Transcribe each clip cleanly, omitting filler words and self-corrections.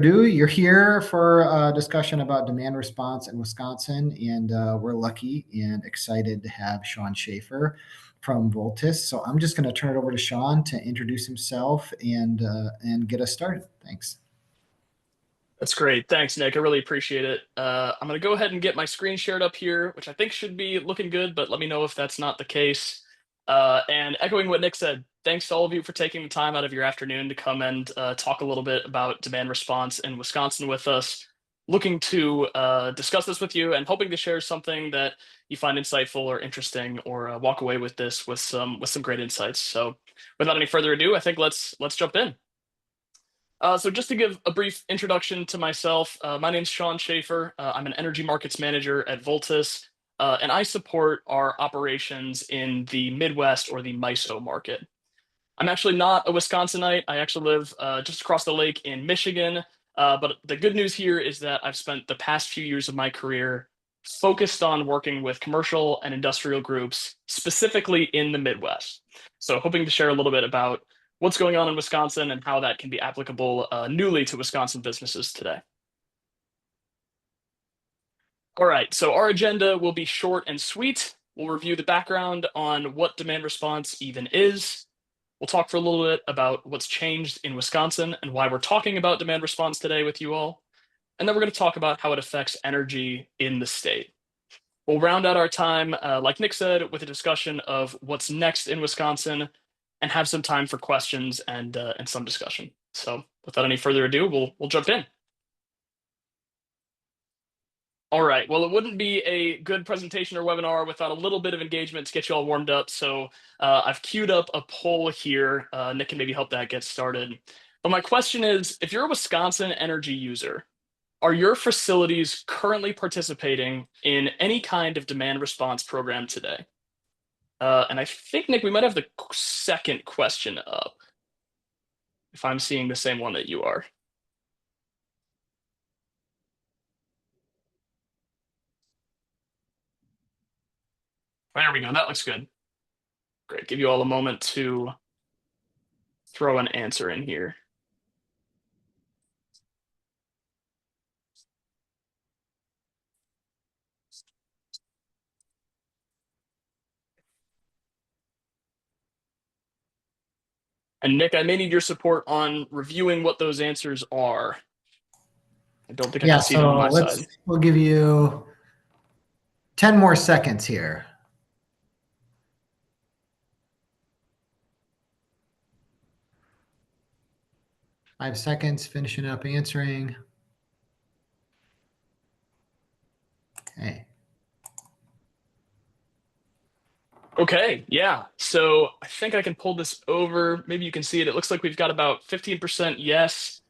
ado, you're here for a discussion about demand response in Wisconsin, and we're lucky and excited to have Sean Schaefer from Voltis. So I'm just going to turn it over to Sean to introduce himself and get us started. Thanks. That's great. Thanks, Nick. I really appreciate it. I'm going to go ahead and get my screen shared up here, which I think should be looking good, but let me know if that's not the case. And echoing what Nick said, thanks to all of you for taking the time out of your afternoon to come and talk a little bit about demand response in Wisconsin with us. Looking to discuss this with you and hoping to share something that you find insightful or interesting, or walk away with this with some great insights. So, without any further ado, I think let's jump in. So just to give a brief introduction to myself, my name's Sean Schaefer. I'm an energy markets manager at Voltis, and I support our operations in the Midwest or the MISO market. I'm actually not a Wisconsinite. I actually live just across the lake in Michigan. But the good news here is that I've spent the past few years of my career focused on working with commercial and industrial groups, specifically in the Midwest. So hoping to share a little bit about what's going on in Wisconsin and how that can be applicable newly to Wisconsin businesses today. All right, so our agenda will be short and sweet. We'll review the background on what demand response even is. We'll talk for a little bit about what's changed in Wisconsin and why we're talking about demand response today with you all. And then we're going to talk about how it affects energy in the state. We'll round out our time, like Nick said, with a discussion of what's next in Wisconsin and have some time for questions and some discussion. So without any further ado, we'll jump in. All right. Well, it wouldn't be a good presentation or webinar without a little bit of engagement to get you all warmed up. So I've queued up a poll here. Nick can maybe help that get started. But my question is, if you're a Wisconsin energy user, are your facilities currently participating in any kind of demand response program today? And I think, Nick, we might have the second question up, if I'm seeing the same one that you are. There we go. That looks good. Great. Give you all a moment to throw an answer in here. And Nick, I may need your support on reviewing what those answers are. I don't think I Yeah, can see them on so my side. we'll give you 10 more seconds here. Five seconds, finishing up answering. Okay. Okay, yeah. So I think I can pull this over. Maybe you can see it. It looks like we've got about 15% yes,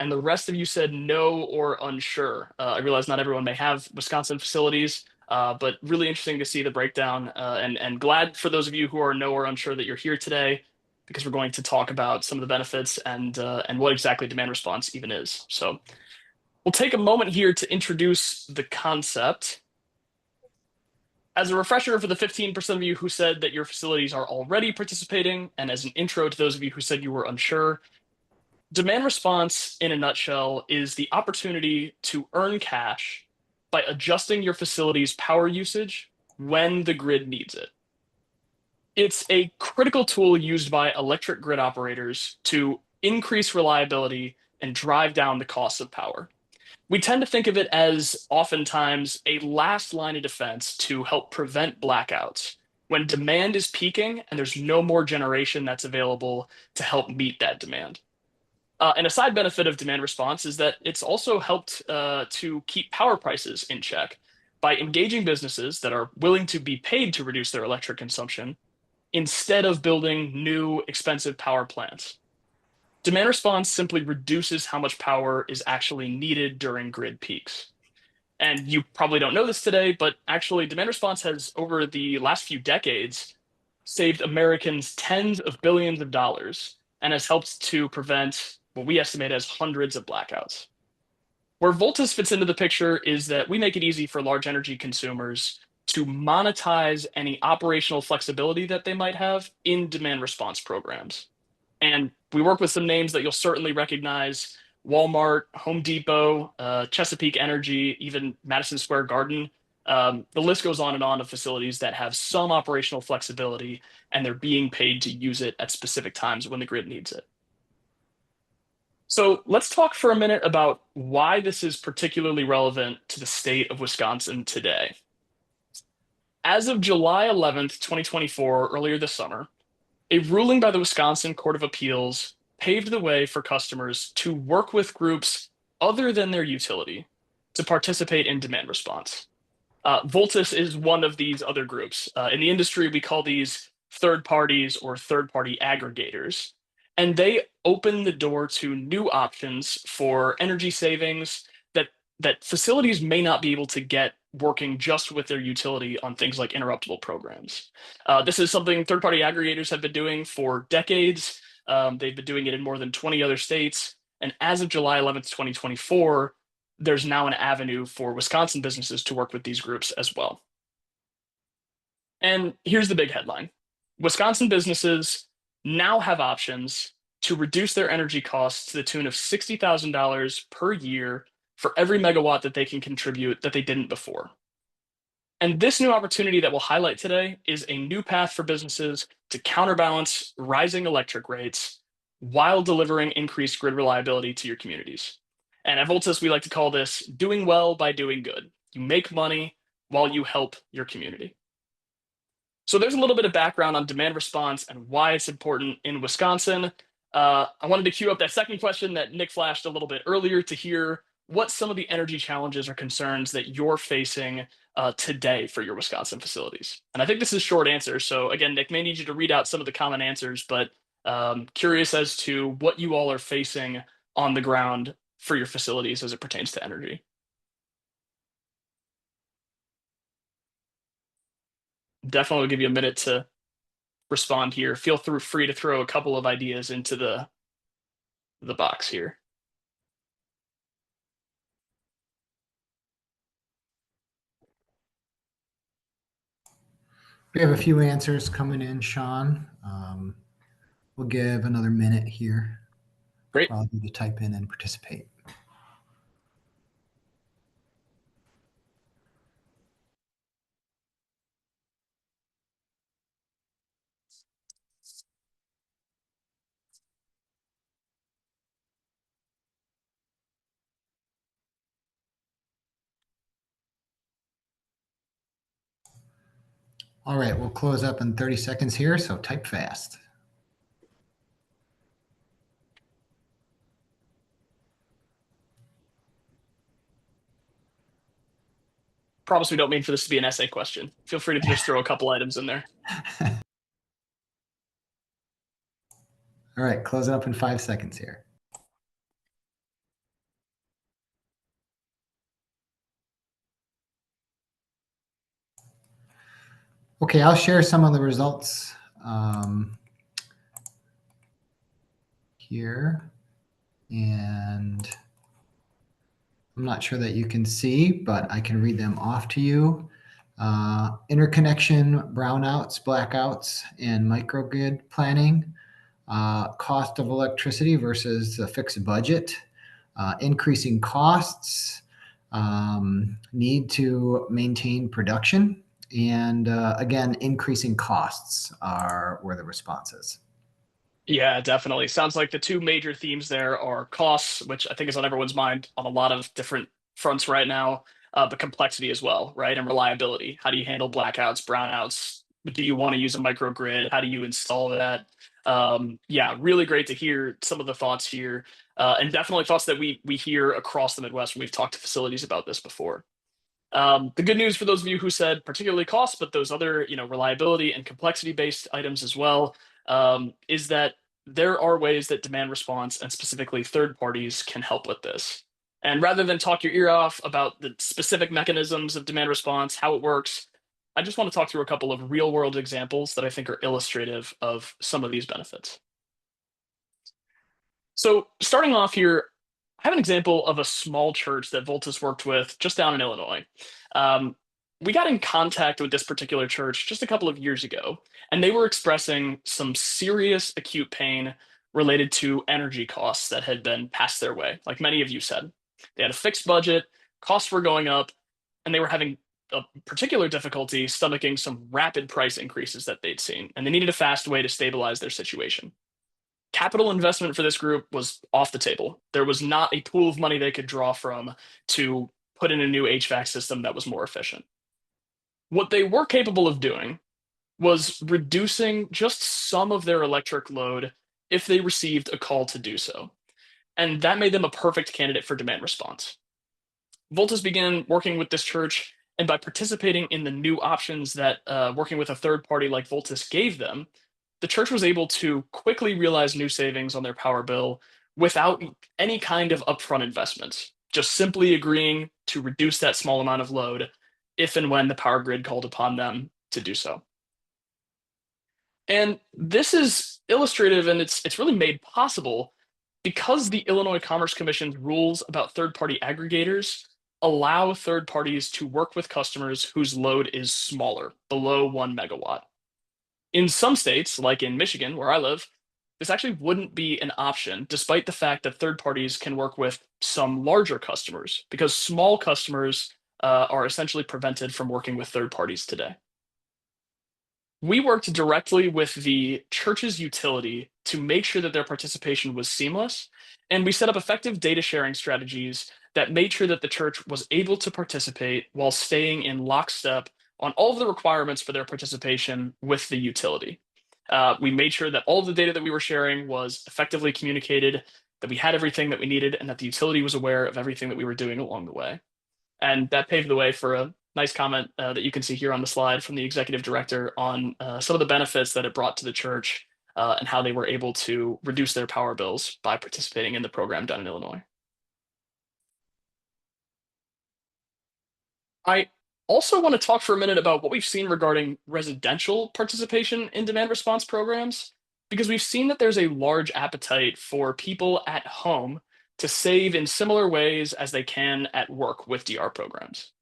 and the rest of you said no or unsure. I realize not everyone may have Wisconsin facilities, but really interesting to see the breakdown. And glad for those of you who are no or unsure that you're here today, because we're going to talk about some of the benefits and what exactly demand response even is. So we'll take a moment here to introduce the concept. As a refresher for the 15% of you who said that your facilities are already participating, and as an intro to those of you who said you were unsure, demand response, in a nutshell, is the opportunity to earn cash by adjusting your facility's power usage when the grid needs it. It's a critical tool used by electric grid operators to increase reliability and drive down the cost of power. We tend to think of it as oftentimes a last line of defense to help prevent blackouts when demand is peaking and there's no more generation that's available to help meet that demand. And a side benefit of demand response is that it's also helped to keep power prices in check by engaging businesses that are willing to be paid to reduce their electric consumption instead of building new expensive power plants. Demand response simply reduces how much power is actually needed during grid peaks. And you probably don't know this today, but actually, demand response has, over the last few decades, saved Americans tens of billions of dollars and has helped to prevent what we estimate as hundreds of blackouts. Where Voltus fits into the picture is that we make it easy for large energy consumers to monetize any operational flexibility that they might have in demand response programs. And we work with some names that you'll certainly recognize. Walmart, Home Depot, Chesapeake Energy, even Madison Square Garden. The list goes on and on of facilities that have some operational flexibility and they're being paid to use it at specific times when the grid needs it. So let's talk for a minute about why this is particularly relevant to the state of Wisconsin today. As of July 11th, 2024, earlier this summer, a ruling by the Wisconsin Court of Appeals paved the way for customers to work with groups other than their utility to participate in demand response. Voltus is one of these other groups. In the industry, we call these third parties or third party aggregators. And they open the door to new options for energy savings that, that facilities may not be able to get working just with their utility on things like interruptible programs. This is something third party aggregators have been doing for decades. They've been doing it in more than 20 other states. And as of July 11th, 2024, there's now an avenue for Wisconsin businesses to work with these groups as well. And here's the big headline: Wisconsin businesses now have options to reduce their energy costs to the tune of $60,000 per year for every megawatt that they can contribute that they didn't before. And this new opportunity that we'll highlight today is a new path for businesses to counterbalance rising electric rates while delivering increased grid reliability to your communities. And at Voltus, we like to call this doing well by doing good. You make money while you help your community. So there's a little bit of background on demand response and why it's important in Wisconsin. I wanted to queue up that second question that Nick flashed a little bit earlier to hear what some of the energy challenges or concerns that you're facing today for your Wisconsin facilities. And I think this is short answers. So again, Nick may need you to read out some of the common answers, but curious as to what you all are facing on the ground for your facilities as it pertains to energy. Definitely will give you a minute to respond here. Feel free to throw a couple of ideas into the box here. We have a few answers coming in, Sean. We'll give another minute here Great. for all of you to type in and participate. All right, we'll close up in 30 seconds here, so type fast. Promise we don't mean for this to be an essay question. Feel free to just throw a couple items in there. All right, close it up in 5 seconds here. Okay, I'll share some of the results here. And I'm not sure that you can see, but I can read them off to you. Interconnection brownouts, blackouts, and microgrid planning. Cost of electricity versus the fixed budget. Increasing costs. Need to maintain production. And again, increasing costs were the responses. Yeah, definitely. Sounds like the two major themes there are costs, which I think is on everyone's mind on a lot of different fronts right now, but complexity as well, right? And reliability. How do you handle blackouts, brownouts? Do you want to use a microgrid? How do you install that? Yeah, really great to hear some of the thoughts here, and definitely thoughts that we hear across the Midwest when we've talked to facilities about this before. The good news for those of you who said particularly cost, but those other, reliability and complexity based items as well, is that there are ways that demand response and specifically third parties can help with this. And rather than talk your ear off about the specific mechanisms of demand response, how it works, I just want to talk through a couple of real world examples that I think are illustrative of some of these benefits. So, starting off here, I have an example of a small church that Voltus worked with just down in Illinois. Um, we got in contact with this particular church just a couple of years ago, and they were expressing some serious acute pain related to energy costs that had been passed their way, like many of you said. They had a fixed budget, costs were going up, and they were having a particular difficulty stomaching some rapid price increases that they'd seen, and they needed a fast way to stabilize their situation. Capital investment for this group was off the table. There was not a pool of money they could draw from to put in a new HVAC system that was more efficient. What they were capable of doing was reducing just some of their electric load if they received a call to do so. And that made them a perfect candidate for demand response. Voltus began working with this church, and by participating in the new options that working with a third party like Voltus gave them, the church was able to quickly realize new savings on their power bill without any kind of upfront investments, just simply agreeing to reduce that small amount of load if and when the power grid called upon them to do so. And this is illustrative, and it's really made possible because the Illinois Commerce Commission's rules about third-party aggregators allow third parties to work with customers whose load is smaller, below 1 megawatt. In some states, like in Michigan, where I live, this actually wouldn't be an option, despite the fact that third parties can work with some larger customers, because small customers are essentially prevented from working with third parties today. We worked directly with the church's utility to make sure that their participation was seamless, and we set up effective data sharing strategies that made sure that the church was able to participate while staying in lockstep on all of the requirements for their participation with the utility. We made sure that all of the data that we were sharing was effectively communicated, that we had everything that we needed, and that the utility was aware of everything that we were doing along the way. And that paved the way for a nice comment that you can see here on the slide from the executive director on some of the benefits that it brought to the church and how they were able to reduce their power bills by participating in the program down in Illinois. I also want to talk for a minute about what we've seen regarding residential participation in demand response programs, because we've seen that there's a large appetite for people at home to save in similar ways as they can at work with DR programs.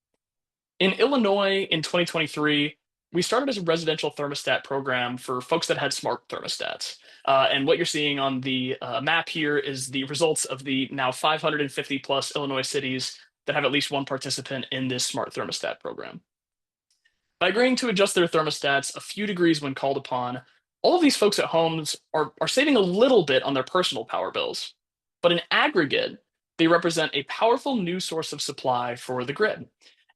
In Illinois in 2023, we started as a residential thermostat program for folks that had smart thermostats. And what you're seeing on the map here is the results of the now 550 plus Illinois cities that have at least one participant in this smart thermostat program. By agreeing to adjust their thermostats a few degrees when called upon, all of these folks at homes are saving a little bit on their personal power bills. But in aggregate, they represent a powerful new source of supply for the grid.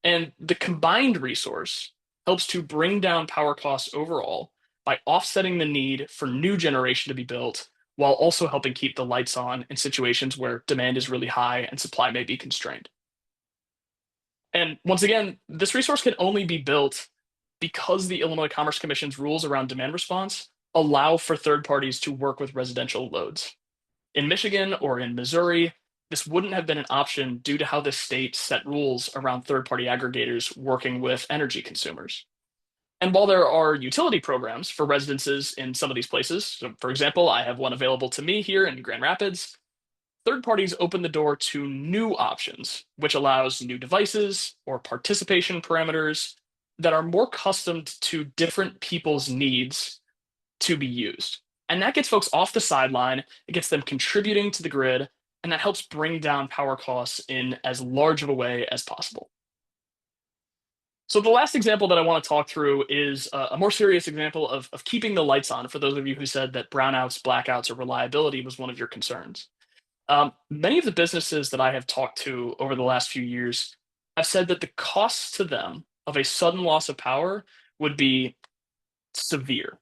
And the combined resource helps to bring down power costs overall by offsetting the need for new generation to be built while also helping keep the lights on in situations where demand is really high and supply may be constrained. And once again, this resource can only be built because the Illinois Commerce Commission's rules around demand response allow for third parties to work with residential loads. In Michigan or in Missouri, this wouldn't have been an option due to how the state set rules around third party aggregators working with energy consumers. And while there are utility programs for residences in some of these places, so for example, I have one available to me here in Grand Rapids, third parties open the door to new options, which allows new devices or participation parameters that are more accustomed to different people's needs to be used. And that gets folks off the sideline, it gets them contributing to the grid, and that helps bring down power costs in as large of a way as possible. So the last example that I want to talk through is a more serious example of keeping the lights on for those of you who said that brownouts, blackouts, or reliability was one of your concerns. Many of the businesses that I have talked to over the last few years have said that the costs to them of a sudden loss of power would be severe.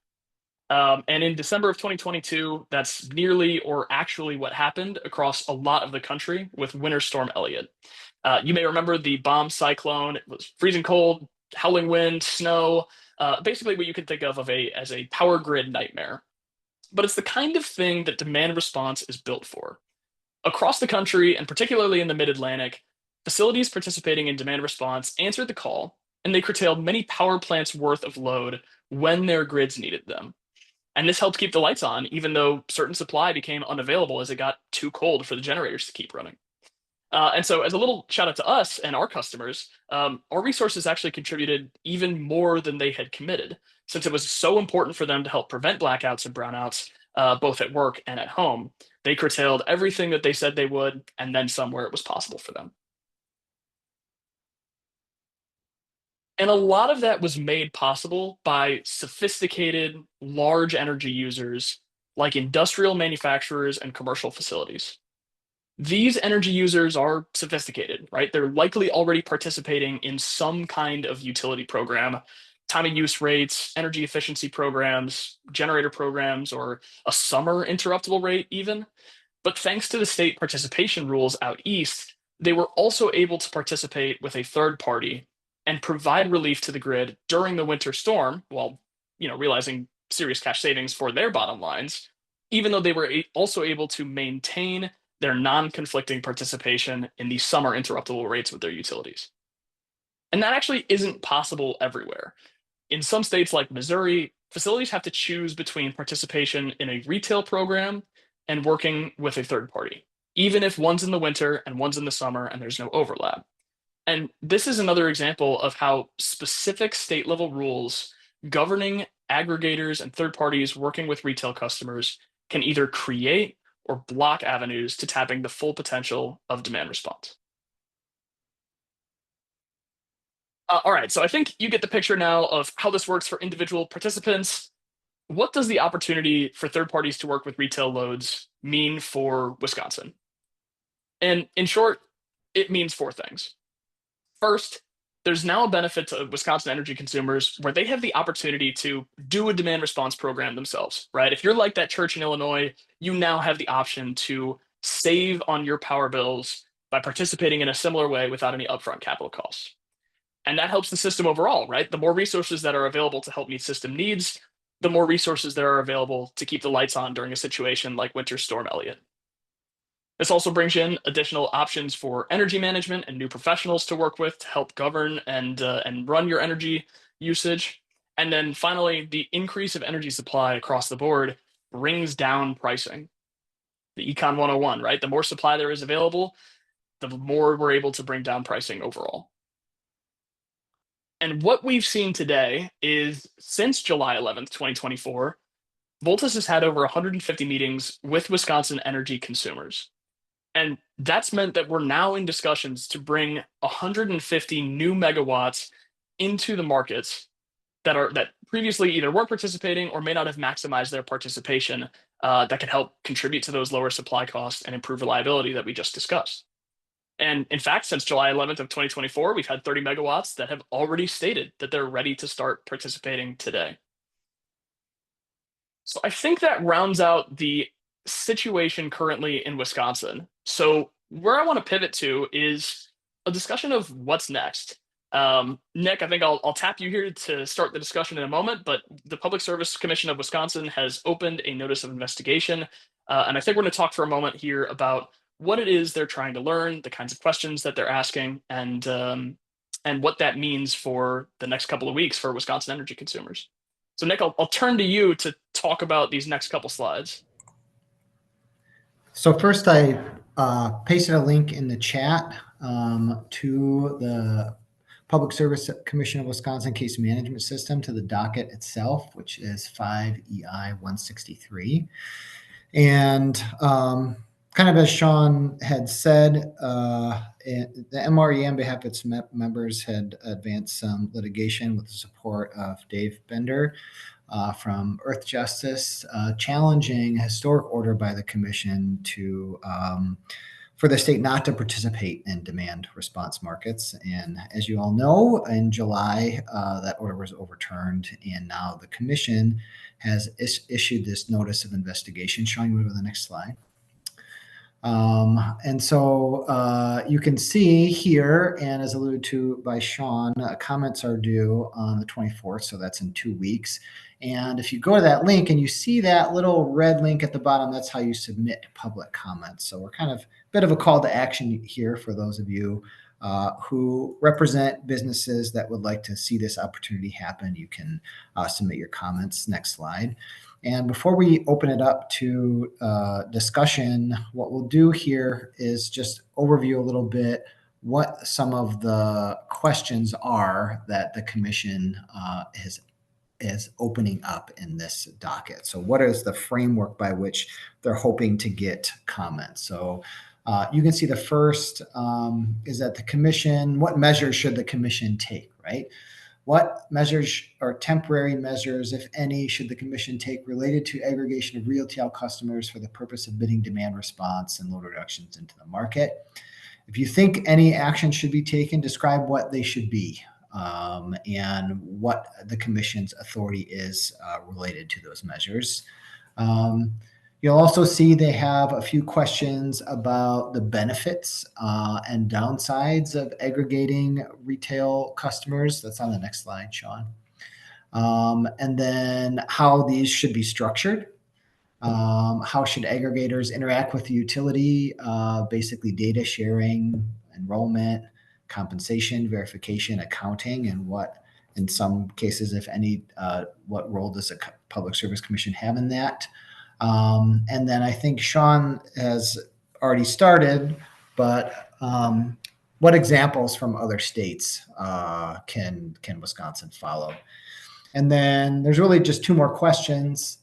And in December of 2022, that's nearly or actually what happened across a lot of the country with Winter Storm Elliott. You may remember the bomb cyclone. It was freezing cold, howling wind, snow, basically what you could think of as a power grid nightmare. But it's the kind of thing that demand response is built for. Across the country, and particularly in the mid-Atlantic, facilities participating in demand response answered the call, and they curtailed many power plants worth of load when their grids needed them. And this helped keep the lights on, even though certain supply became unavailable as it got too cold for the generators to keep running. And so, as a little shout out to us and our customers, our resources actually contributed even more than they had committed, since it was so important for them to help prevent blackouts and brownouts. both at work and at home. They curtailed everything that they said they would, and then some where it was possible for them. And a lot of that was made possible by sophisticated, large energy users like industrial manufacturers and commercial facilities. These energy users are sophisticated, right? They're likely already participating in some kind of utility program, time of use rates, energy efficiency programs, generator programs, or a summer interruptible rate, even. But thanks to the state participation rules out east, they were also able to participate with a third party and provide relief to the grid during the winter storm while, realizing serious cash savings for their bottom lines, even though they were also able to maintain their non-conflicting participation in the summer interruptible rates with their utilities. And that actually isn't possible everywhere. In some states like Missouri, facilities have to choose between participation in a retail program and working with a third party, even if one's in the winter and one's in the summer and there's no overlap. And this is another example of how specific state level rules governing aggregators and third parties working with retail customers can either create or block avenues to tapping the full potential of demand response. All right, so I think you get the picture now of how this works for individual participants. What does the opportunity for third parties to work with retail loads mean for Wisconsin? And in short, it means four things. First, there's now a benefit to Wisconsin energy consumers where they have the opportunity to do a demand response program themselves, right? If you're like that church in Illinois, you now have the option to save on your power bills by participating in a similar way without any upfront capital costs. And that helps the system overall, right? The more resources that are available to help meet system needs, the more resources there are available to keep the lights on during a situation like Winter Storm Elliott. This also brings in additional options for energy management and new professionals to work with to help govern and run your energy usage. And then finally, the increase of energy supply across the board brings down pricing. The Econ 101, right? The more supply there is available, the more we're able to bring down pricing overall. And what we've seen today is since July 11th, 2024, Voltus has had over 150 meetings with Wisconsin energy consumers. And that's meant that we're now in discussions to bring 150 new megawatts into the markets that previously either weren't participating or may not have maximized their participation, that can help contribute to those lower supply costs and improve reliability that we just discussed. And in fact, since July 11th of 2024, we've had 30 megawatts that have already stated that they're ready to start participating today. So I think that rounds out the situation currently in Wisconsin. So where I want to pivot to is a discussion of what's next. Nick, I think I'll tap you here to start the discussion in a moment, but the Public Service Commission of Wisconsin has opened a notice of investigation. And I think we're going to talk for a moment here about what it is they're trying to learn, the kinds of questions that they're asking, and what that means for the next couple of weeks for Wisconsin energy consumers. So, Nick, I'll turn to you to talk about these next couple slides. So first, I pasted a link in the chat to the Public Service Commission of Wisconsin Case Management System, to the docket itself, which is 5EI 163. And kind of as Sean had said, the MRE on behalf of its members had advanced some litigation with the support of Dave Bender from Earth Justice, challenging a historic order by the commission to for the state not to participate in demand response markets. And as you all know, in July, that order was overturned, and now the commission has issued this notice of investigation. Sean, you want to go to the next slide? And so you can see here, and as alluded to by Sean, comments are due on the 24th, so that's in 2 weeks. And if you go to that link and you see that little red link at the bottom, that's how you submit public comments. So we're kind of a bit of a call to action here for those of you who represent businesses that would like to see this opportunity happen. You can submit your comments. Next slide. And before we open it up to discussion, what we'll do here is just overview a little bit what some of the questions are that the commission has is opening up in this docket. So what is the framework by which they're hoping to get comments? So you can see the first is that the commission, what measures should the commission take, right? What measures or temporary measures, if any, should the commission take related to aggregation of retail customers for the purpose of bidding demand response and load reductions into the market? If you think any action should be taken, describe what they should be and what the commission's authority is related to those measures. You'll also see they have a few questions about the benefits and downsides of aggregating retail customers. That's on the next slide, Sean. And then how these should be structured. How should aggregators interact with the utility? Basically, data sharing, enrollment, compensation, verification, accounting, and what, in some cases, if any, what role does a public service commission have in that? And then I think Sean has already started, but what examples from other states can Wisconsin follow? And then there's really just two more questions.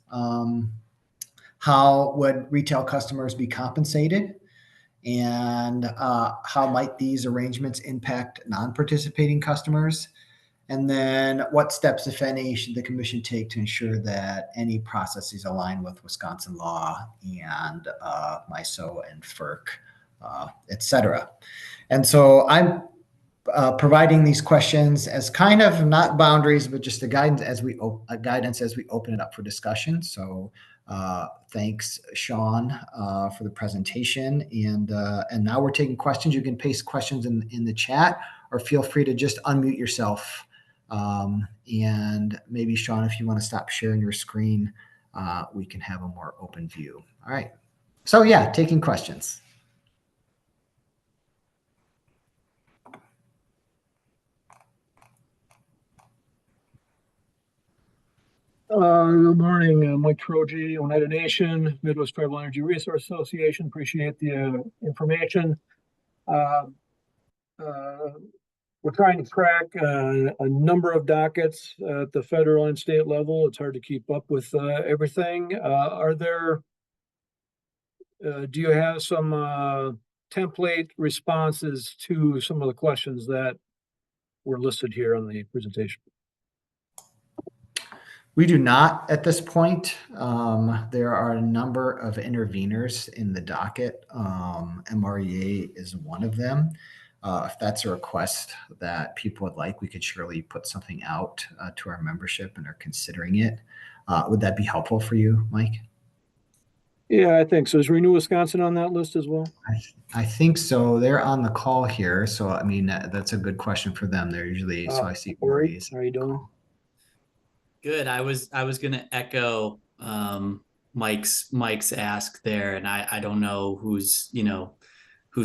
How would retail customers be compensated? And how might these arrangements impact non-participating customers? And then what steps, if any, should the commission take to ensure that any processes align with Wisconsin law and MISO and FERC, et cetera? And so I'm providing these questions as kind of not boundaries, but just a guidance as we open it up for discussion. So thanks, Sean, for the presentation. And now we're taking questions. You can paste questions in the chat, or feel free to just unmute yourself. And maybe, Sean, if you want to stop sharing your screen, we can have a more open view. All right. So yeah, taking questions. Good morning, Mike Troji, Oneida Nation, Midwest Tribal Energy Resource Association. Appreciate the information. We're trying to track a number of dockets at the federal and state level. It's hard to keep up with everything. Do you have some template responses to some of the questions that were listed here on the presentation? We do not at this point. There are a number of interveners in the docket. MREA is one of them. If that's a request that people would like, we could surely put something out to our membership and are considering it. Would that be helpful for you, Mike? Yeah, I think so. Is Renew Wisconsin on that list as well? I think so. They're on the call here. So, I mean, that's a good question for them. They're usually, so I see. Ori, how are you doing? Good. I was going to echo Mike's ask there, and I don't know who's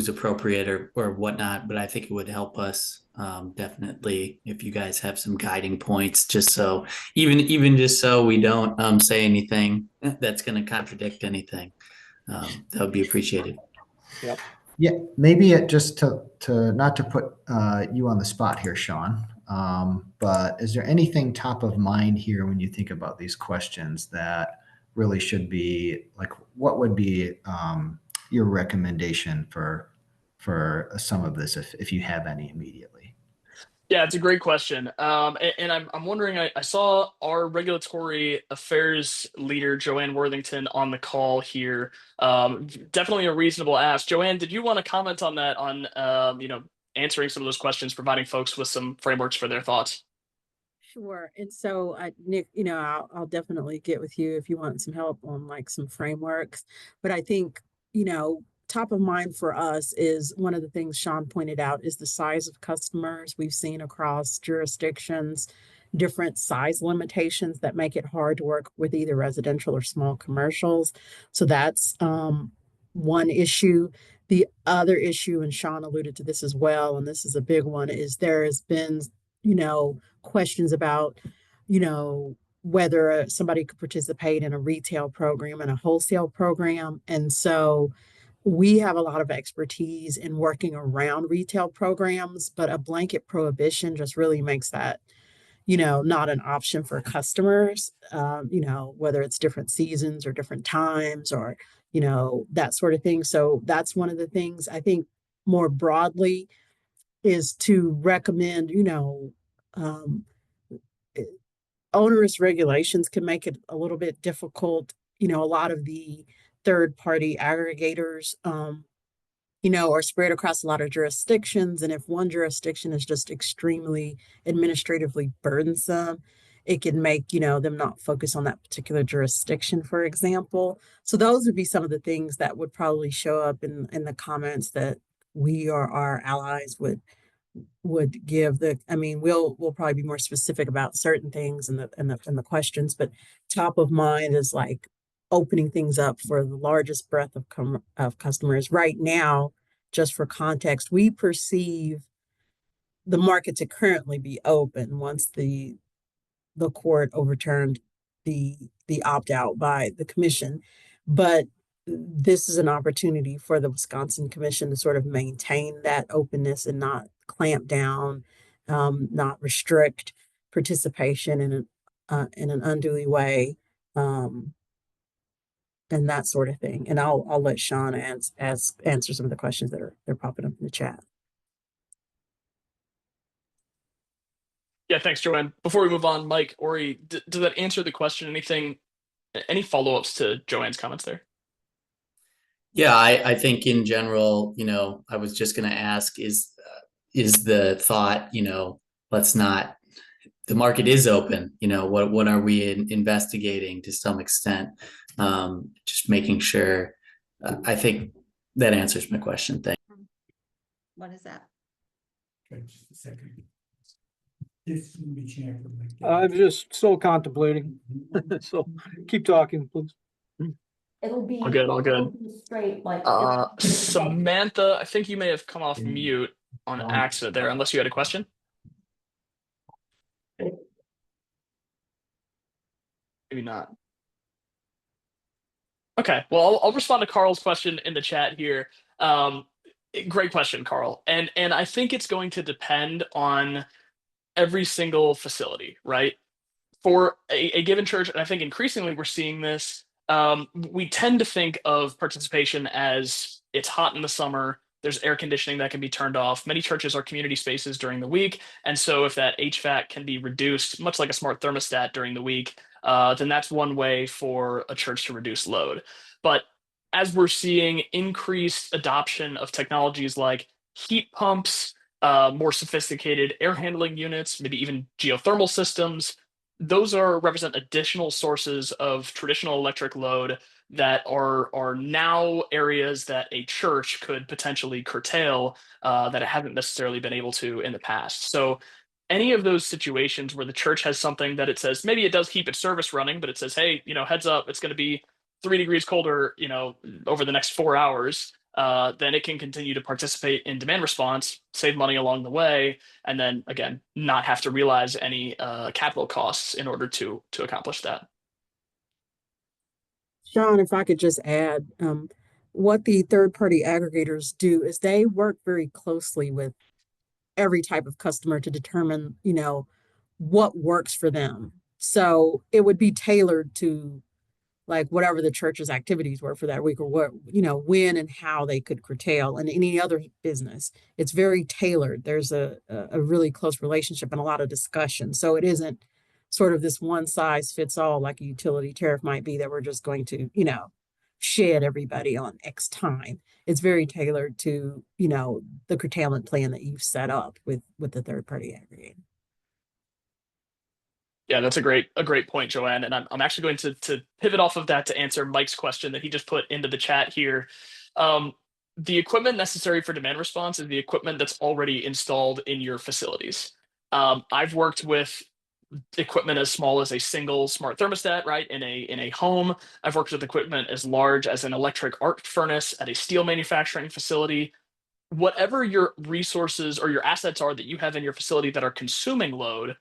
appropriate or whatnot, but I think it would help us definitely if you guys have some guiding points, just so even just so we don't say anything that's going to contradict anything. That would be appreciated. Yep. Yeah, maybe it just to not to put you on the spot here, Sean. But is there anything top of mind here when you think about these questions that really should be like, what would be your recommendation for some of this, if you have any immediately? Yeah, it's a great question. And I'm wondering, I saw our regulatory affairs leader, Joanne Worthington, on the call here. Definitely a reasonable ask. Joanne, did you want to comment on that, on answering some of those questions, providing folks with some frameworks for their thoughts? Sure. And so, Nick, I'll definitely get with you if you want some help on like some frameworks. But I think, top of mind for us is one of the things Sean pointed out is the size of customers. We've seen across jurisdictions different size limitations that make it hard to work with either residential or small commercials. So that's one issue. The other issue, and Sean alluded to this as well, and this is a big one, is there has been, questions about, whether somebody could participate in a retail program and a wholesale program. And so we have a lot of expertise in working around retail programs, but a blanket prohibition just really makes that, not an option for customers, whether it's different seasons or different times or, that sort of thing. So that's one of the things I think more broadly is to recommend, um, onerous regulations can make it a little bit difficult. A lot of the third party aggregators, are spread across a lot of jurisdictions. And if one jurisdiction is just extremely administratively burdensome, it can make, them not focus on that particular jurisdiction, for example. So those would be some of the things that would probably show up in the comments that we or our allies would give. We'll probably be more specific about certain things in the questions, but top of mind is like opening things up for the largest breadth of customers right now. Just for context, we perceive the market to currently be open once the court overturned the opt-out by the commission, but this is an opportunity for the Wisconsin Commission to sort of maintain that openness and not clamp down, not restrict participation in an unduly way, and that sort of thing. And I'll let Sean answer some of the questions that they're popping up in the chat. Yeah, thanks, Joanne. Before we move on, Mike, Ori, does that answer the question? Any follow-ups to Joanne's comments there? Yeah, I think in general, I was just going to ask, is the thought, let's not, the market is open, what are we investigating to some extent? Just making sure. I think that answers my question. Thank you. What is that? Okay, just a second. This will be changed. I'm just still contemplating. So keep talking, please. It'll be All good. it'll be straight like Samantha, I think you may have come off mute on accident there, unless you had a question. Maybe not. Okay, well, I'll respond to Carl's question in the chat here. Great question, Carl. And I think it's going to depend on every single facility, right? For a given church, and I think increasingly we're seeing this, we tend to think of participation as it's hot in the summer, there's air conditioning that can be turned off. Many churches are community spaces during the week. And so if that HVAC can be reduced, much like a smart thermostat during the week, then that's one way for a church to reduce load. But as we're seeing increased adoption of technologies like heat pumps, more sophisticated air handling units, maybe even geothermal systems, those represent additional sources of traditional electric load that are now areas that a church could potentially curtail that it hasn't necessarily been able to in the past. So any of those situations where the church has something that it says, maybe it does keep its service running, but it says, hey, heads up, it's going to be 3 degrees colder, over the next 4 hours, then it can continue to participate in demand response, save money along the way, and then again, not have to realize any capital costs in order to accomplish that. Sean, if I could just add, what the third-party aggregators do is they work very closely with every type of customer to determine, what works for them. So it would be tailored to like whatever the church's activities were for that week, or what, when and how they could curtail, and any other business. It's very tailored. There's a really close relationship and a lot of discussion. So it isn't sort of this one size fits all like a utility tariff might be, that we're just going to, shed everybody on X time. It's very tailored to, the curtailment plan that you've set up with the third party aggregator. Yeah, that's a great point, Joanne. And I'm actually going to pivot off of that to answer Mike's question that he just put into the chat here. The equipment necessary for demand response is the equipment that's already installed in your facilities. I've worked with equipment as small as a single smart thermostat, right, in a home. I've worked with equipment as large as an electric arc furnace at a steel manufacturing facility. Whatever your resources or your assets are that you have in your facility that are consuming load,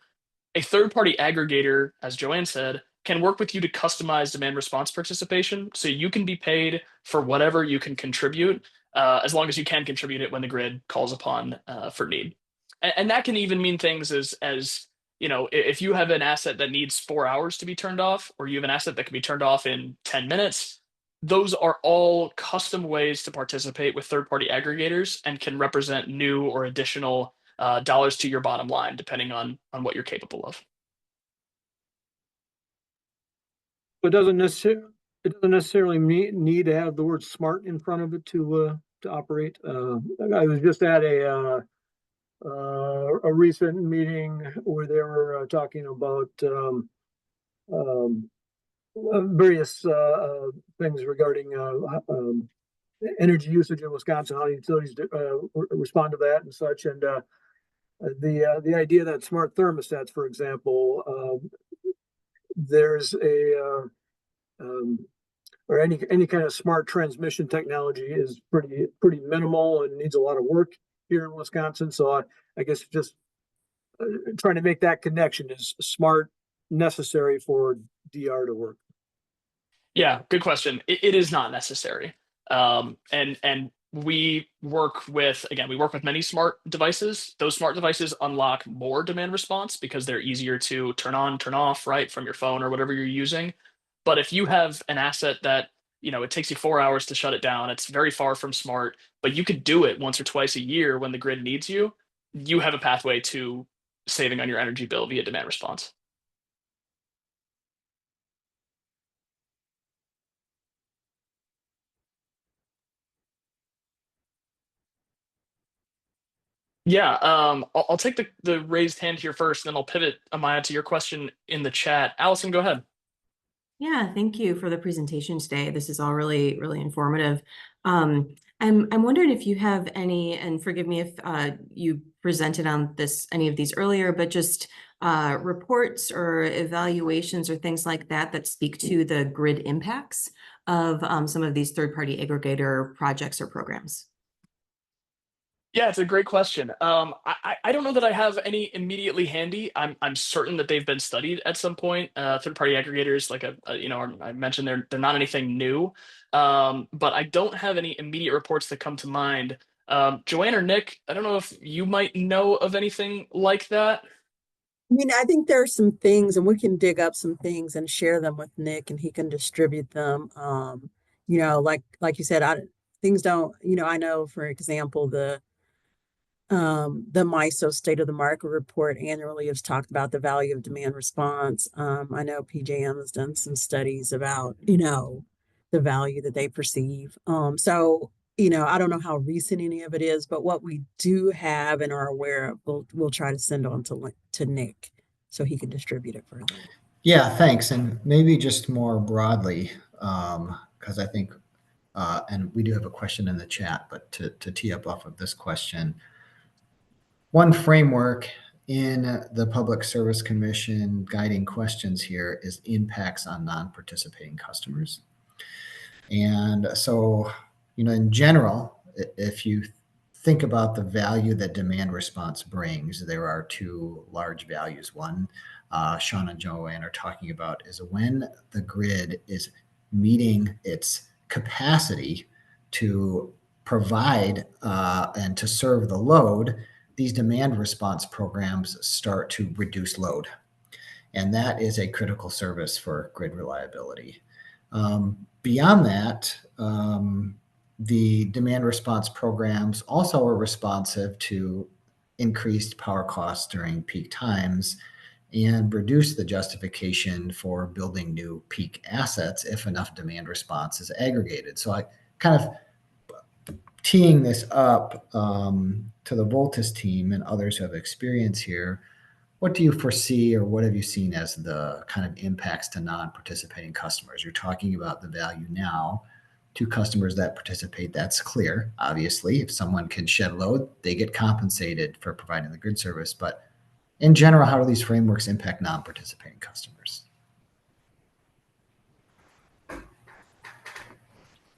a third-party aggregator, as Joanne said, can work with you to customize demand response participation, so you can be paid for whatever you can contribute, as long as you can contribute it when the grid calls upon for need. And that can even mean things as if you have an asset that needs 4 hours to be turned off, or you have an asset that can be turned off in 10 minutes, those are all custom ways to participate with third-party aggregators and can represent new or additional dollars to your bottom line, depending on what you're capable of. It doesn't necessarily need to have the word smart in front of it to operate. I was just at a recent meeting where they were talking about various things regarding energy usage in Wisconsin, how utilities respond to that and such. And the idea that smart thermostats, for example, there's or any kind of smart transmission technology is pretty minimal and needs a lot of work here in Wisconsin. So I guess just trying to make that connection. Is smart necessary for DR to work? Yeah, good question. It is not necessary. And we work with many smart devices. Those smart devices unlock more demand response because they're easier to turn on, turn off, right, from your phone or whatever you're using. But if you have an asset that, it takes you 4 hours to shut it down, it's very far from smart, but you could do it once or twice a year when the grid needs you, you have a pathway to saving on your energy bill via demand response. Yeah, I'll take the raised hand here first, and then I'll pivot, Amaya, to your question in the chat. Allison, go ahead. Yeah, thank you for the presentation today. This is all really, really informative. I'm wondering if you have any, and forgive me if you presented on any of these earlier, but just reports or evaluations or things like that speak to the grid impacts of some of these third-party aggregator projects or programs. Yeah, it's a great question. I don't know that I have any immediately handy. I'm certain that they've been studied at some point. Third-party aggregators, like I mentioned, they're not anything new. But I don't have any immediate reports that come to mind. Joanne or Nick, I don't know if you might know of anything like that. I mean, I think there are some things, and we can dig up some things and share them with Nick, and he can distribute them. Like you said, things don't. I know, for example, the MISO State of the Market report annually has talked about the value of demand response. I know PJM has done some studies about, the value that they perceive. So, I don't know how recent any of it is, but what we do have and are aware of, we'll try to send on to Nick so he can distribute it further. Yeah, thanks. And maybe just more broadly, because I think, and we do have a question in the chat, but to tee up off of this question, one framework in the Public Service Commission guiding questions here is impacts on non-participating customers. And so, in general, if you think about the value that demand response brings, there are two large values. One, Sean and Joanne are talking about, is when the grid is meeting its capacity to provide and to serve the load, these demand response programs start to reduce load. And that is a critical service for grid reliability. Beyond that, the demand response programs also are responsive to increased power costs during peak times and reduce the justification for building new peak assets if enough demand response is aggregated. So I kind of teeing this up to the Voltus team and others who have experience here, what do you foresee or what have you seen as the kind of impacts to non-participating customers? You're talking about the value now to customers that participate. That's clear. Obviously, if someone can shed load, they get compensated for providing the grid service. But in general, how do these frameworks impact non-participating customers?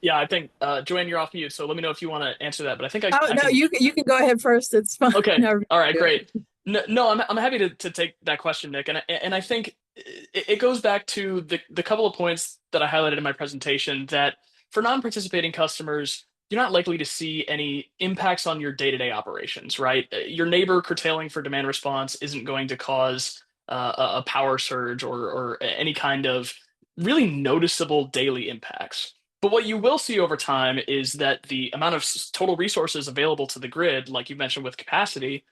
Yeah, I think Joanne, you're off mute, so let me know if you want to answer that. But I think You can go ahead first. It's fine. Okay. All right, great. No, I'm happy to take that question, Nick. And I think it goes back to the couple of points that I highlighted in my presentation, that for non-participating customers, you're not likely to see any impacts on your day-to-day operations, right? Your neighbor curtailing for demand response isn't going to cause a power surge or any kind of really noticeable daily impacts. But what you will see over time is that the amount of total resources available to the grid, like you mentioned with capacity,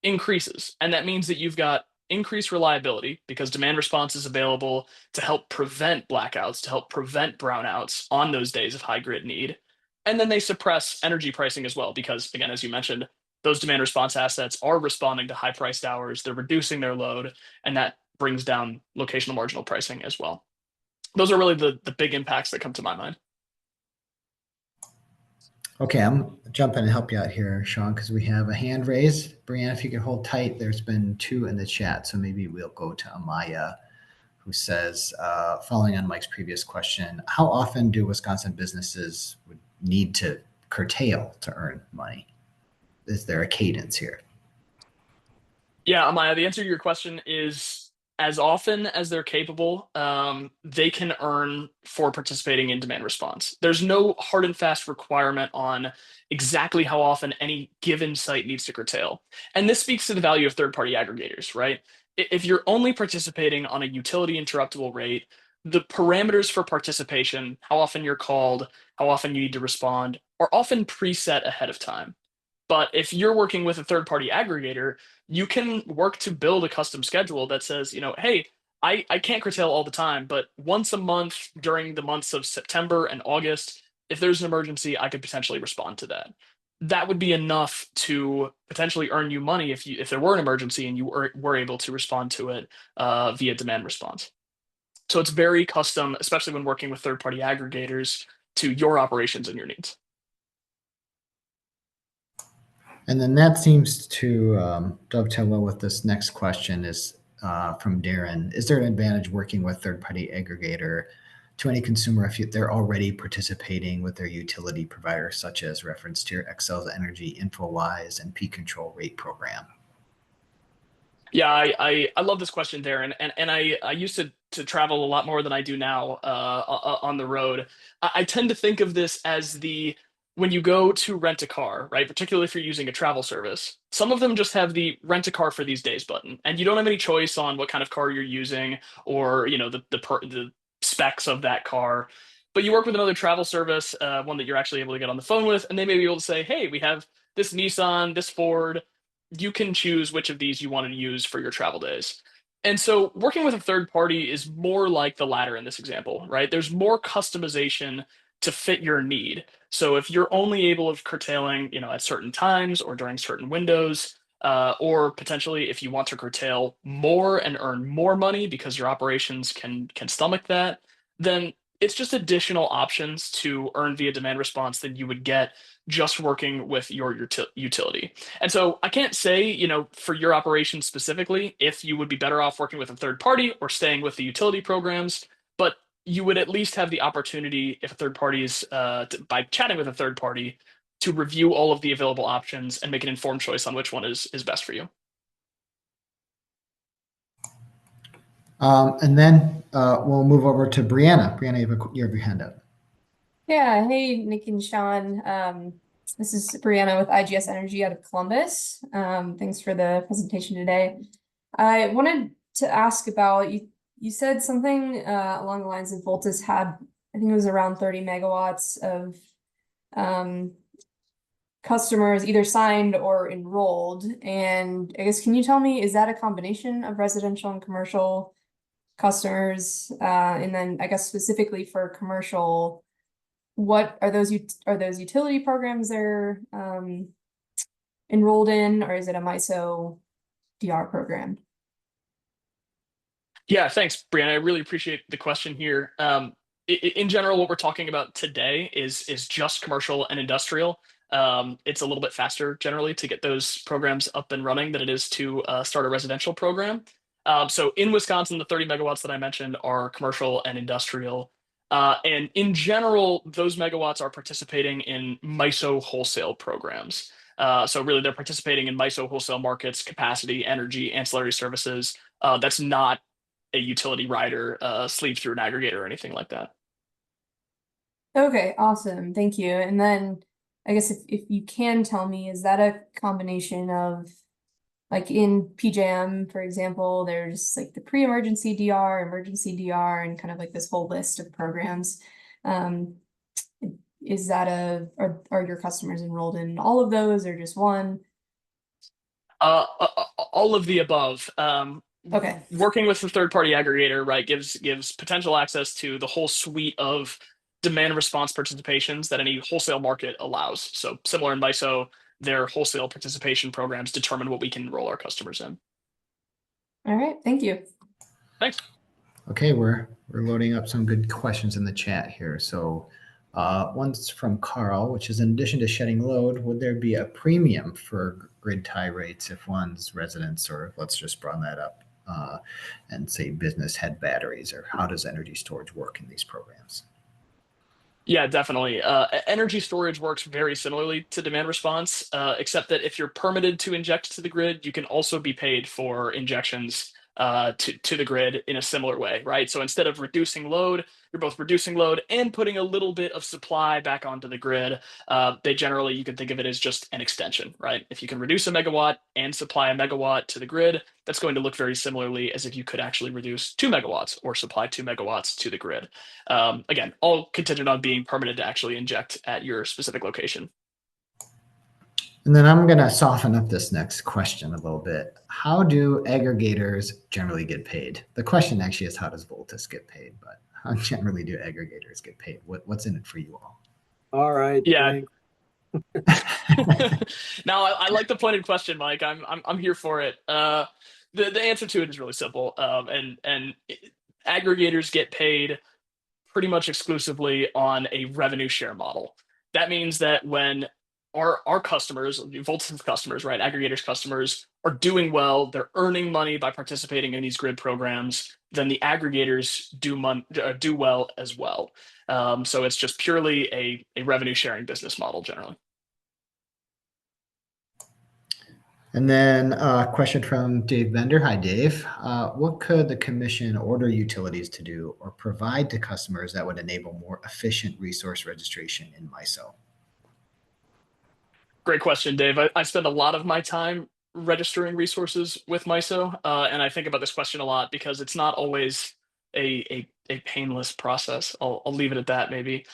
increases. And that means that you've got increased reliability because demand response is available to help prevent blackouts, to help prevent brownouts on those days of high grid need. And then they suppress energy pricing as well, because, again, as you mentioned, those demand response assets are responding to high priced hours, they're reducing their load, and that brings down locational marginal pricing as well. Those are really the big impacts that come to my mind. Okay, I'm jumping to help you out here, Sean, because we have a hand raised. Brianna, if you could hold tight, there's been 2 in the chat. So maybe we'll go to Amaya, who says, following on Mike's previous question, how often do Wisconsin businesses would need to curtail to earn money? Is there a cadence here? Yeah, Amaya, the answer to your question is as often as they're capable, they can earn for participating in demand response. There's no hard and fast requirement on exactly how often any given site needs to curtail. And this speaks to the value of third-party aggregators, right? If you're only participating on a utility interruptible rate, the parameters for participation, how often you're called, how often you need to respond, are often preset ahead of time. But if you're working with a third party aggregator, you can work to build a custom schedule that says, hey, I can't curtail all the time, but once a month during the months of September and August, if there's an emergency, I could potentially respond to that. That would be enough to potentially earn you money if there were an emergency and you were able to respond to it via demand response. So it's very custom, especially when working with third party aggregators to your operations and your needs. And then that seems to dovetail well with this next question is from Darren. Is there an advantage working with third-party aggregator to any consumer if they're already participating with their utility provider, such as reference to your Xcel's Energy InfoWise and P Control rate program? Yeah, I love this question, Darren, and I used to travel a lot more than I do now on the road. I tend to think of this as when you go to rent a car, right? Particularly if you're using a travel service, some of them just have the rent a car for these days button, and you don't have any choice on what kind of car you're using or the specs of that car. But you work with another travel service, one that you're actually able to get on the phone with, and they may be able to say, "Hey, we have this Nissan, this Ford. You can choose which of these you want to use for your travel days." And so working with a third party is more like the latter in this example, right? There's more customization to fit your need. So if you're only able of curtailing, at certain times or during certain windows, or potentially if you want to curtail more and earn more money because your operations can stomach that, then it's just additional options to earn via demand response than you would get just working with your utility. And so I can't say, for your operation specifically, if you would be better off working with a third party or staying with the utility programs, but you would at least have the opportunity, if a third party is, by chatting with a third party, to review all of the available options and make an informed choice on which one is best for you. And then we'll move over to Brianna. Brianna, you have your hand up. Yeah, hey, Nick and Sean. This is Brianna with IGS Energy out of Columbus. Thanks for the presentation today. I wanted to ask about, you said something along the lines of Voltus had, I think it was around 30 megawatts of customers either signed or enrolled. And I guess, can you tell me, is that a combination of residential and commercial customers? And then I guess specifically for commercial, what are those utility programs they're enrolled in, or is it a MISO DR program? Yeah, thanks, Brianna. I really appreciate the question here. In general, what we're talking about today is just commercial and industrial. It's a little bit faster generally to get those programs up and running than it is to start a residential program. So in Wisconsin, the 30 megawatts that I mentioned are commercial and industrial. And in general, those megawatts are participating in MISO wholesale programs. So really, they're participating in MISO wholesale markets, capacity, energy, ancillary services. That's not a utility rider, sleeve through an aggregator or anything like that. Okay, awesome. Thank you. And then I guess if you can tell me, is that a combination of like in PJM, for example, there's like the pre-emergency DR, emergency DR, and kind of like this whole list of programs. Is that are your customers enrolled in all of those or just one? All of the above. Okay. Working with the third-party aggregator, right, gives potential access to the whole suite of demand response participations that any wholesale market allows. So similar in MISO, their wholesale participation programs determine what we can enroll our customers in. All right. Thank you. Thanks. Okay, we're loading up some good questions in the chat here. So one's from Carl, which is in addition to shedding load, would there be a premium for grid tie rates if one's residents, or let's just broaden that up and say business had batteries, or how does energy storage work in these programs? Yeah, definitely. Energy storage works very similarly to demand response, except that if you're permitted to inject to the grid, you can also be paid for injections to the grid in a similar way, right? So instead of reducing load, you're both reducing load and putting a little bit of supply back onto the grid. They generally, you can think of it as just an extension, right? If you can reduce a megawatt and supply a megawatt to the grid, that's going to look very similarly as if you could actually reduce 2 megawatts or supply 2 megawatts to the grid. Again, all contingent on being permitted to actually inject at your specific location. And then I'm going to soften up this next question a little bit. How do aggregators generally get paid? The question actually is, how does Voltus get paid? But how generally do aggregators get paid? What's in it for you all? All right. Yeah. Thanks. Now, I like the pointed question, Mike. I'm here for it. The answer to it is really simple. And aggregators get paid pretty much exclusively on a revenue share model. That means that when our customers, Voltus customers, right, aggregators customers are doing well, they're earning money by participating in these grid programs, then the aggregators do well as well. So it's just purely a revenue sharing business model generally. And then a question from Dave Bender. Hi, Dave. What could the commission order utilities to do or provide to customers that would enable more efficient resource registration in MISO? Great question, Dave. I spend a lot of my time registering resources with MISO, and I think about this question a lot because it's not always a painless process. I'll leave it at that, maybe.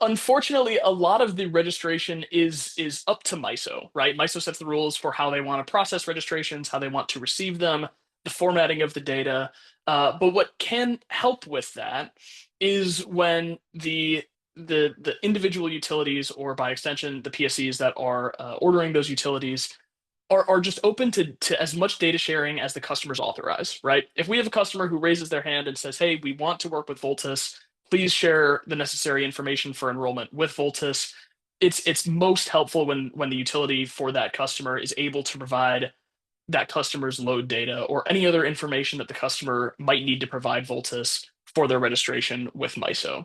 Unfortunately, a lot of the registration is up to MISO, right? MISO sets the rules for how they want to process registrations, how they want to receive them, the formatting of the data. But what can help with that is when the individual utilities, or by extension, the PSCs that are ordering those utilities, are just open to as much data sharing as the customers authorize, right? If we have a customer who raises their hand and says, hey, we want to work with Voltus, please share the necessary information for enrollment with Voltus. It's most helpful when the utility for that customer is able to provide that customer's load data or any other information that the customer might need to provide Voltus for their registration with MISO.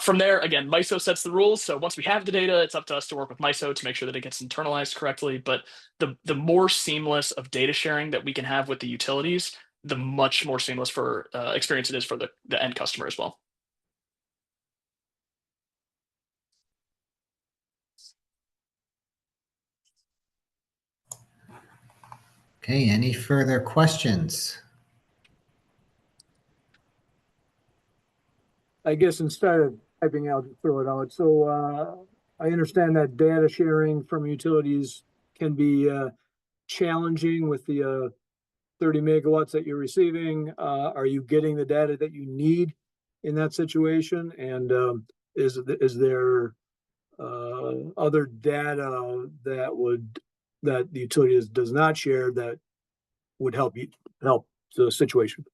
From there, again, MISO sets the rules. So once we have the data, it's up to us to work with MISO to make sure that it gets internalized correctly. But the more seamless of data sharing that we can have with the utilities, the much more seamless for experience it is for the end customer as well. Okay, any further questions? I guess instead of typing out, throw it out. So I understand that data sharing from utilities can be challenging with the 30 megawatts that you're receiving. Are you getting the data that you need in that situation? And is there other data that the utility does not share that would help the situation?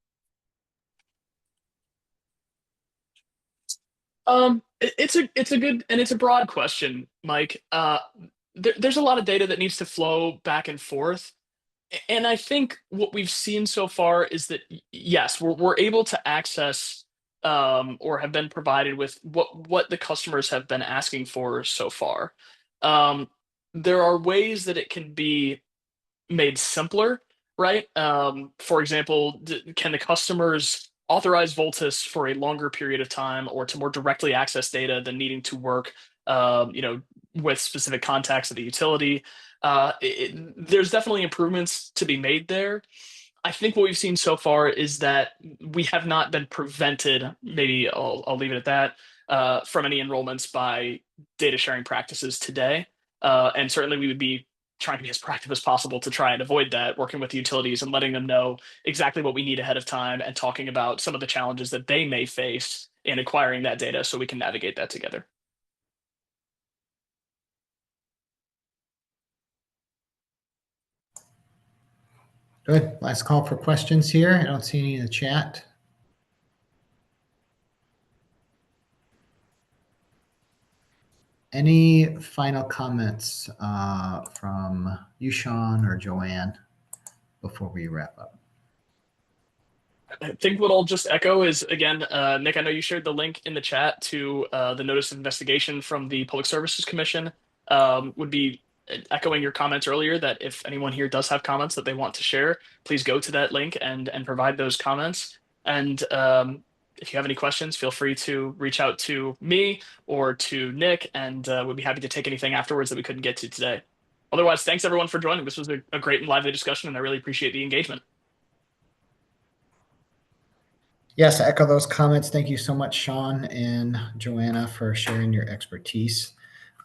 It's a good and it's a broad question, Mike. There's a lot of data that needs to flow back and forth. And I think what we've seen so far is that, yes, we're able to access or have been provided with what the customers have been asking for so far. There are ways that it can be made simpler, right? For example, can the customers authorize Voltus for a longer period of time or to more directly access data than needing to work, with specific contacts at the utility? There's definitely improvements to be made there. I think what we've seen so far is that we have not been prevented, maybe I'll leave it at that, from any enrollments by data sharing practices today. And certainly we would be trying to be as proactive as possible to try and avoid that, working with utilities and letting them know exactly what we need ahead of time and talking about some of the challenges that they may face in acquiring that data so we can navigate that together. Good. Last call for questions here. I don't see any in the chat. Any final comments from you, Sean, or Joanne, before we wrap up? I think what I'll just echo is, again, Nick, I know you shared the link in the chat to the notice of investigation from the Public Services Commission. Would be echoing your comments earlier that if anyone here does have comments that they want to share, please go to that link and provide those comments. And if you have any questions, feel free to reach out to me or to Nick, and we'd be happy to take anything afterwards that we couldn't get to today. Otherwise, thanks everyone for joining. This was a great and lively discussion, and I really appreciate the engagement. Yes, I echo those comments. Thank you so much, Sean and Joanna, for sharing your expertise.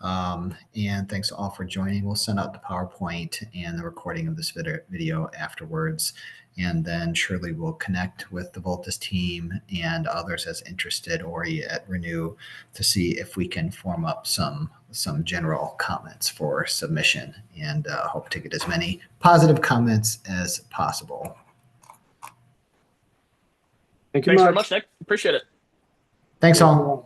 And thanks all for joining. We'll send out the PowerPoint and the recording of this video afterwards. And then surely we'll connect with the Voltus team and others as interested or at Renew to see if we can form up some general comments for submission, and hope to get as many positive comments as possible. Thank you Thanks very much, Nick. Appreciate it. Thanks all.